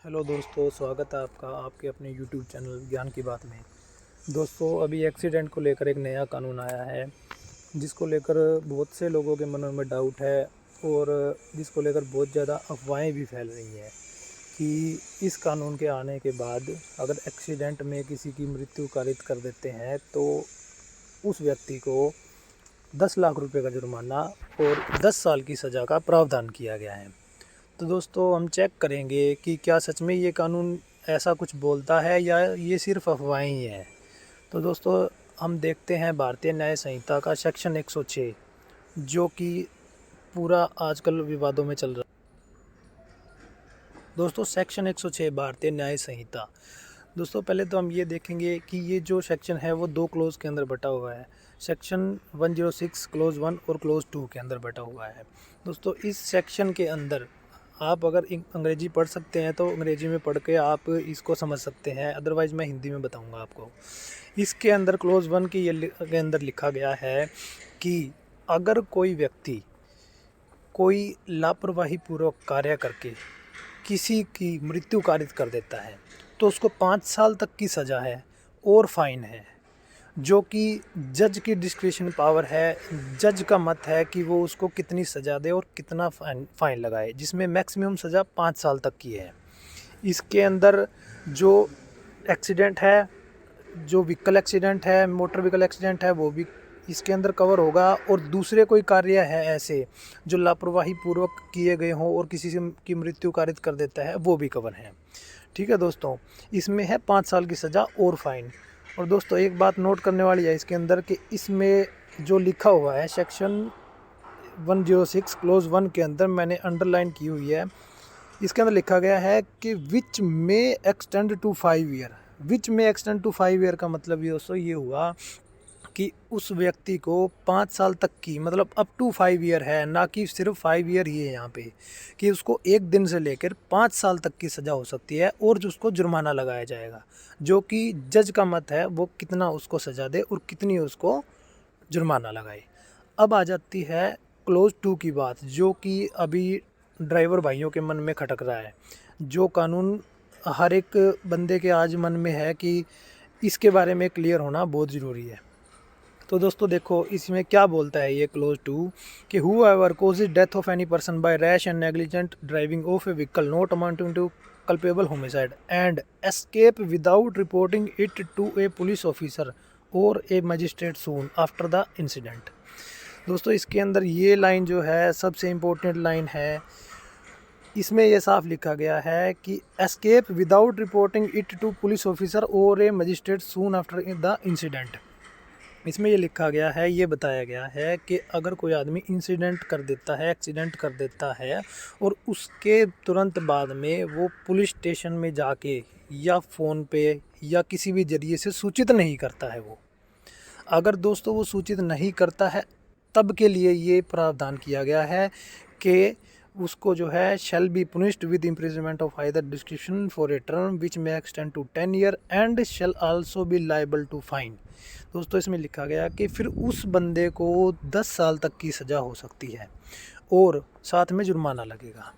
Hello दोस्तों, स्वागत है आपका आपके अपने यूट्यूब चैनल ज्ञान की बात में। दोस्तों, अभी एक्सीडेंट को लेकर एक नया कानून आया है, जिसको लेकर बहुत से लोगों के मनों में डाउट है और जिसको लेकर बहुत ज़्यादा अफवाहें भी फैल रही हैं कि इस कानून के आने के बाद अगर एक्सीडेंट में किसी की मृत्यु कारित कर देते हैं तो उस व्यक्ति को 10 लाख रुपए का जुर्माना और 10 साल की सज़ा का प्रावधान किया गया है। तो दोस्तों, हम चेक करेंगे कि क्या सच में ये कानून ऐसा कुछ बोलता है या ये सिर्फ अफवाहें ही हैं। तो दोस्तों, हम देखते हैं भारतीय न्याय संहिता का सेक्शन 106, जो कि पूरा आजकल विवादों में चल रहा है। दोस्तों, सेक्शन 106 भारतीय न्याय संहिता। दोस्तों, पहले तो हम ये देखेंगे कि ये जो सेक्शन है वो दो क्लोज के अंदर बटा हुआ है। सेक्शन 106 क्लोज 1 और क्लोज 2 के अंदर बटा हुआ है। दोस्तों, इस सेक्शन के अंदर आप अगर अंग्रेजी पढ़ सकते हैं तो अंग्रेजी में पढ़ के आप इसको समझ सकते हैं, अदरवाइज़ मैं हिंदी में बताऊंगा आपको। इसके अंदर क्लोज 1 के अंदर लिखा गया है कि अगर कोई व्यक्ति कोई लापरवाही पूर्वक कार्य करके किसी की मृत्यु कारित कर देता है तो उसको 5 साल तक की सज़ा है और फाइन है, जो कि जज की डिस्क्रिशन पावर है। जज का मत है कि वो उसको कितनी सज़ा दे और कितना फाइन लगाए, जिसमें मैक्सिमम सज़ा 5 साल तक की है। इसके अंदर जो एक्सीडेंट है, जो व्हीकल एक्सीडेंट है, मोटर व्हीकल एक्सीडेंट है, वो भी इसके अंदर कवर होगा। और दूसरे कोई कार्य है ऐसे जो लापरवाही पूर्वक किए गए हों और किसी से की मृत्यु कारित कर देता है, वो भी कवर है। ठीक है दोस्तों, इसमें है 5 साल की सज़ा और फाइन। और दोस्तों, एक बात नोट करने वाली है इसके अंदर कि इसमें जो लिखा हुआ है सेक्शन 106 क्लोज 1 के अंदर, मैंने अंडरलाइन की हुई है। इसके अंदर लिखा गया है कि विच may extend to 5 year. Which may extend to 5 year का मतलब ये दोस्तों ये हुआ कि उस व्यक्ति को 5 साल तक की, मतलब अप टू 5 ईयर है, ना कि सिर्फ 5 ईयर ही है यहाँ पे, कि उसको 1 दिन से लेकर 5 साल तक की सज़ा हो सकती है और जो उसको जुर्माना लगाया जाएगा, जो कि जज का मत है वो कितना उसको सज़ा दे और कितनी उसको जुर्माना लगाए। अब आ जाती है क्लोज 2 की बात, जो कि अभी ड्राइवर भाइयों के मन में खटक रहा है। जो कानून हर एक बंदे के आज मन में है कि इसके बारे में क्लियर होना बहुत ज़रूरी है। तो दोस्तों देखो, इसमें क्या बोलता है ये क्लोज 2 कि whoever causes death of any person by rash and negligent driving of a vehicle not amounting to culpable homicide and escape without reporting it to a police officer or a magistrate soon after the incident। दोस्तों, इसके अंदर ये line जो है सबसे important line है। इसमें ये साफ लिखा गया है कि escape without reporting it to police officer or a magistrate soon after the incident। इसमें ये लिखा गया है, ये बताया गया है कि अगर कोई आदमी इंसिडेंट कर देता है, एक्सीडेंट कर देता है और उसके तुरंत बाद में वो पुलिस स्टेशन में जाके या फ़ोन पे या किसी भी ज़रिए से सूचित नहीं करता है, वो अगर दोस्तों वो सूचित नहीं करता है, तब के लिए ये प्रावधान किया गया है कि उसको जो है shall be punished with imprisonment of either description for a term which may extend to 10 year and shall also be liable to fine. दोस्तों, इसमें लिखा गया कि फिर उस बंदे को 10 साल तक की सज़ा हो सकती है और साथ में जुर्माना लगेगा।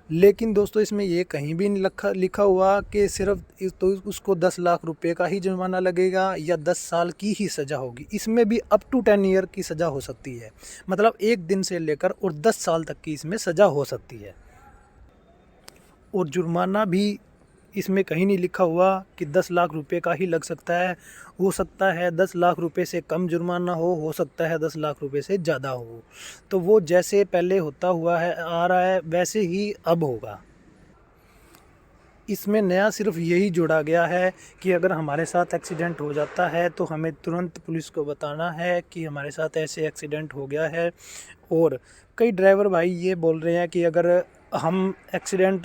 लेकिन दोस्तों, इसमें ये कहीं भी नहीं लिखा हुआ कि सिर्फ तो उसको 10 लाख रुपए का ही जुर्माना लगेगा या 10 साल की ही सज़ा होगी। इसमें भी अप टू 10 ईयर की सज़ा हो सकती है, मतलब 1 दिन से लेकर और 10 साल तक की इसमें सज़ा हो सकती है। और जुर्माना भी इसमें कहीं नहीं लिखा हुआ कि 10 लाख रुपए का ही लग सकता है। हो सकता है 10 लाख रुपए से कम जुर्माना हो सकता है 10 लाख रुपए से ज़्यादा हो। तो वो जैसे पहले होता हुआ है आ रहा है वैसे ही अब होगा। इसमें नया सिर्फ यही जोड़ा गया है कि अगर हमारे साथ एक्सीडेंट हो जाता है तो हमें तुरंत पुलिस को बताना है कि हमारे साथ ऐसे एक्सीडेंट हो गया है। और कई ड्राइवर भाई ये बोल रहे हैं कि अगर हम एक्सीडेंट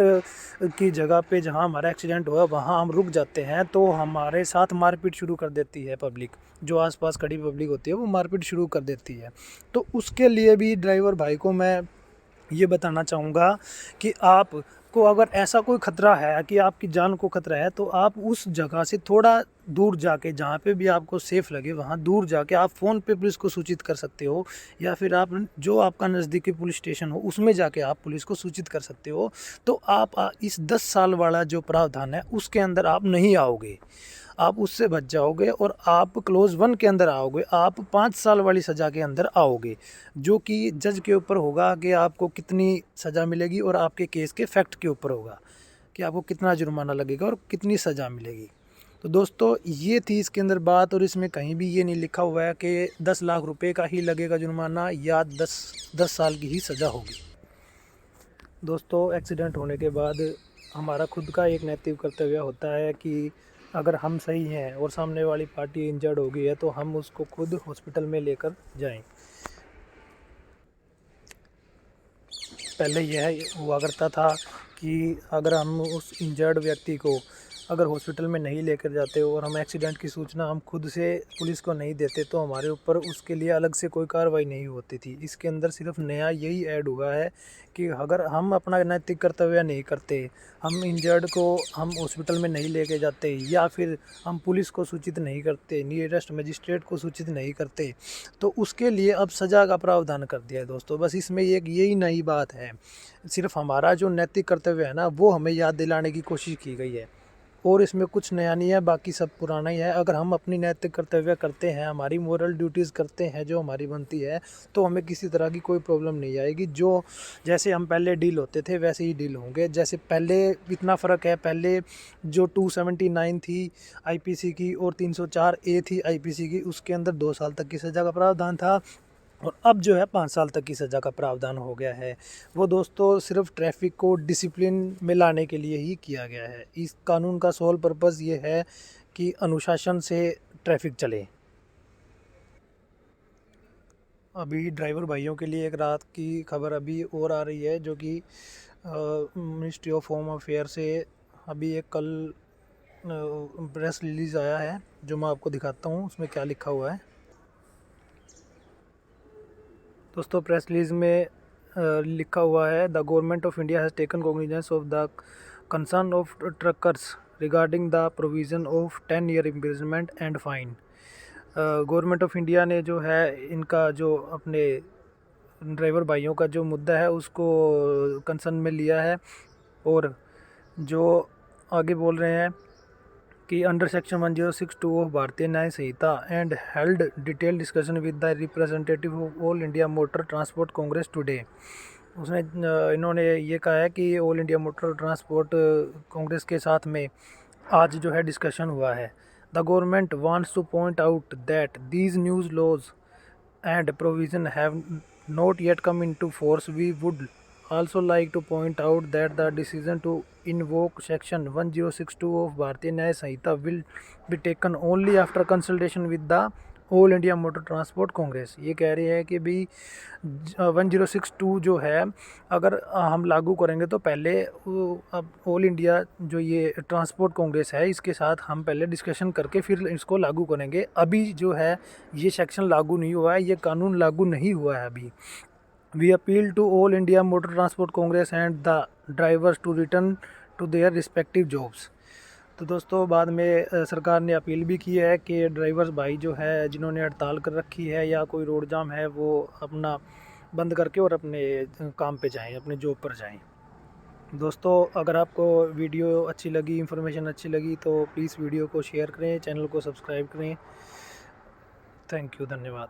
की जगह पे जहां हमारा एक्सीडेंट हुआ वहां हम रुक जाते हैं तो हमारे साथ मारपीट शुरू कर देती है पब्लिक, जो आसपास खड़ी पब्लिक होती है वो मारपीट शुरू कर देती है। तो उसके लिए भी ड्राइवर भाई को मैं ये बताना चाहूँगा कि आप आपको अगर ऐसा कोई ख़तरा है कि आपकी जान को ख़तरा है, तो आप उस जगह से थोड़ा दूर जाके, जहाँ पे भी आपको सेफ़ लगे वहाँ दूर जाके आप फ़ोन पे पुलिस को सूचित कर सकते हो, या फिर आप जो आपका नज़दीकी पुलिस स्टेशन हो उसमें जाके आप पुलिस को सूचित कर सकते हो। तो आप इस 10 साल वाला जो प्रावधान है उसके अंदर आप नहीं आओगे, आप उससे बच जाओगे और आप क्लोज 1 के अंदर आओगे। आप 5 साल वाली सज़ा के अंदर आओगे, जो कि जज के ऊपर होगा कि आपको कितनी सज़ा मिलेगी, और आपके केस के फैक्ट के ऊपर होगा कि आपको कितना जुर्माना लगेगा और कितनी सज़ा मिलेगी। तो दोस्तों ये थी इसके अंदर बात, और इसमें कहीं भी ये नहीं लिखा हुआ है कि 10 लाख रुपए का ही लगेगा जुर्माना या 10 साल की ही सज़ा होगी। दोस्तों एक्सीडेंट होने के बाद हमारा खुद का एक नैतिक कर्तव्य होता है कि अगर हम सही हैं और सामने वाली पार्टी इंजर्ड हो गई है तो हम उसको खुद हॉस्पिटल में लेकर जाएं। पहले यह हुआ करता था कि अगर हम उस इंजर्ड व्यक्ति को अगर हॉस्पिटल में नहीं लेकर जाते और हम एक्सीडेंट की सूचना हम खुद से पुलिस को नहीं देते तो हमारे ऊपर उसके लिए अलग से कोई कार्रवाई नहीं होती थी। इसके अंदर सिर्फ नया यही ऐड हुआ है कि अगर हम अपना नैतिक कर्तव्य नहीं करते, हम इंजर्ड को हम हॉस्पिटल में नहीं लेके जाते, या फिर हम पुलिस को सूचित नहीं करते, नियरेस्ट मजिस्ट्रेट को सूचित नहीं करते, तो उसके लिए अब सज़ा का प्रावधान कर दिया है दोस्तों। बस इसमें एक यही नई बात है, सिर्फ हमारा जो नैतिक कर्तव्य है ना वो हमें याद दिलाने की कोशिश की गई है, और इसमें कुछ नया नहीं है, बाकी सब पुराना ही है। अगर हम अपनी नैतिक कर्तव्य करते हैं, हमारी मोरल ड्यूटीज़ करते हैं जो हमारी बनती है, तो हमें किसी तरह की कोई प्रॉब्लम नहीं आएगी। जो जैसे हम पहले डील होते थे वैसे ही डील होंगे। जैसे पहले इतना फ़र्क है, पहले जो 279 थी आईपीसी की और 304 ए थी आईपीसी की, उसके अंदर 2 साल तक की सज़ा का प्रावधान था, और अब जो है 5 साल तक की सज़ा का प्रावधान हो गया है। वो दोस्तों सिर्फ ट्रैफिक को डिसिप्लिन में लाने के लिए ही किया गया है। इस कानून का सोल पर्पज़ ये है कि अनुशासन से ट्रैफिक चले। अभी ड्राइवर भाइयों के लिए एक रात की खबर अभी और आ रही है, जो कि मिनिस्ट्री ऑफ होम अफेयर से अभी एक कल प्रेस रिलीज़ आया है, जो मैं आपको दिखाता हूँ उसमें क्या लिखा हुआ है। दोस्तों प्रेस रिलीज में लिखा हुआ है, the government of India has taken cognizance of the concern of truckers regarding the provision of 10 year imprisonment and fine. Government of India ने जो है इनका जो अपने ड्राइवर भाइयों का जो मुद्दा है उसको कंसर्न में लिया है, और जो आगे बोल रहे हैं कि under section 1062 of Bharatiya Nyaya Sanhita and held detail discussion with the representative of All India motor transport Congress today. उसने इन्होंने ये कहा है कि All India motor transport Congress के साथ में आज जो है डिस्कशन हुआ है। The government wants to point out that these news laws and provision have not yet come into force. We would also like to point out that the decision to invoke section 1062 of Bharatiya Nyaya Sanhita will be taken only after consultation with the all India motor transport Congress. ये कह रही है कि भाई 1062 जो है अगर हम लागू करेंगे तो पहले अब ऑल इंडिया जो ये ट्रांसपोर्ट कांग्रेस है इसके साथ हम पहले डिस्कशन करके फिर इसको लागू करेंगे। अभी जो है ये सेक्शन लागू नहीं हुआ है, ये कानून लागू नहीं हुआ है अभी। We appeal to all India motor transport congress and the drivers to return to their respective jobs. तो दोस्तों बाद में सरकार ने अपील भी की है कि ड्राइवर्स भाई जो है जिन्होंने हड़ताल कर रखी है या कोई रोड जाम है वो अपना बंद करके और अपने काम पे जाएं, अपने जॉब पर जाएं। दोस्तों अगर आपको वीडियो अच्छी लगी, इन्फॉर्मेशन अच्छी लगी तो प्लीज़ वीडियो को शेयर करें, चैनल को सब्सक्राइब करें। थैंक यू, धन्यवाद।